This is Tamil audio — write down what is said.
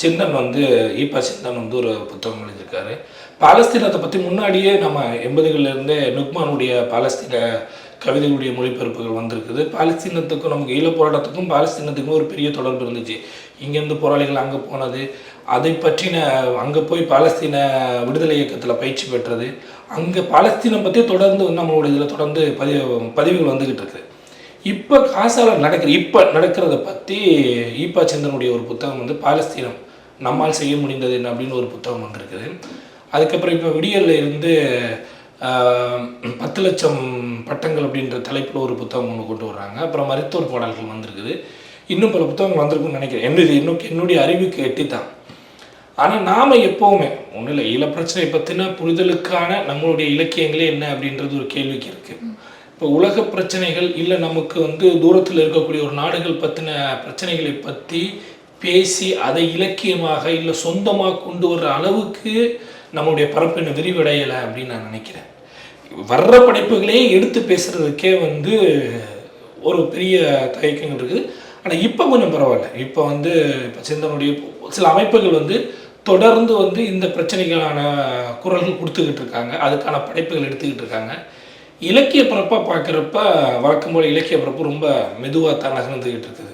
சிந்தன் வந்து ஈப்பா சிந்தன் வந்து ஒரு புத்தகம் எழுதியிருக்காரு. பாலஸ்தீனத்தை பற்றி முன்னாடியே நம்ம 80கள்லேருந்தே நுக்மானுடைய பாலஸ்தீன கவிதைகளுடைய மொழிபெயர்ப்புகள் வந்திருக்குது. பாலஸ்தீனத்துக்கும் நமக்கு ஈழப் போராட்டத்துக்கும் பாலஸ்தீனத்துக்கும் ஒரு பெரிய தொடர்பு இருந்துச்சு. இங்கேருந்து போராளிகள் அங்கே போனது, அதை பற்றின அங்கே போய் பாலஸ்தீன விடுதலை இயக்கத்தில் பயிற்சி பெற்றது, அங்கே பாலஸ்தீனம் பற்றி தொடர்ந்து நம்மளுடைய இதில் தொடர்ந்து பதிவுகள் வந்துக்கிட்டு இருக்குது. இப்போ இப்போ நடக்கிறத பற்றி ஈப்பா சிந்தனுடைய ஒரு புத்தகம் வந்து பாலஸ்தீனம் நம்மால் செய்ய முடிந்தது என்ன அப்படின்னு ஒரு புத்தகம் வந்திருக்குது. அதுக்கப்புறம் இப்போ விடியலில் இருந்து 10 லட்சம் பட்டங்கள் அப்படின்ற தலைப்பில் ஒரு புத்தகம் ஒன்று கொண்டு வர்றாங்க. அப்புறம் மருத்துவர் பாடல்கள் வந்திருக்குது. இன்னும் பல புத்தகங்கள் வந்திருக்குன்னு நினைக்கிறேன். என்னுடைய அறிவுக்கு எட்டி தான். ஆனால் நாம் எப்போவுமே ஒன்றும் இல்லை, ஈழப்பிரச்சனை பற்றின புரிதலுக்கான நம்மளுடைய இலக்கியங்களே என்ன அப்படின்றது ஒரு கேள்விக்கு இருக்குது. இப்போ உலக பிரச்சனைகள் இல்லை, நமக்கு வந்து தூரத்தில் இருக்கக்கூடிய ஒரு நாடுகள் பற்றின பிரச்சனைகளை பற்றி பேசி அதை இலக்கியமாக இல்லை சொந்தமாக கொண்டு வர்ற அளவுக்கு நம்மளுடைய பரப்பின விரிவடையலை அப்படின்னு நான் நினைக்கிறேன். வர்ற படைப்புகளே எடுத்து பேசுகிறதுக்கே வந்து ஒரு பெரிய தயக்கங்கள் இருக்குது. ஆனால் இப்போ கொஞ்சம் பரவாயில்ல. இப்போ சிந்தனுடைய சில அமைப்புகள் தொடர்ந்து இந்த பிரச்சனைகளான குரல்கள் கொடுத்துக்கிட்டு இருக்காங்க, அதுக்கான படைப்புகள் எடுத்துக்கிட்டு இருக்காங்க. இலக்கிய பரப்பாக பார்க்குறப்ப வழக்கம் போல் இலக்கிய பரப்பு ரொம்ப மெதுவாக தான் நகர்ந்துக்கிட்டு இருக்குது.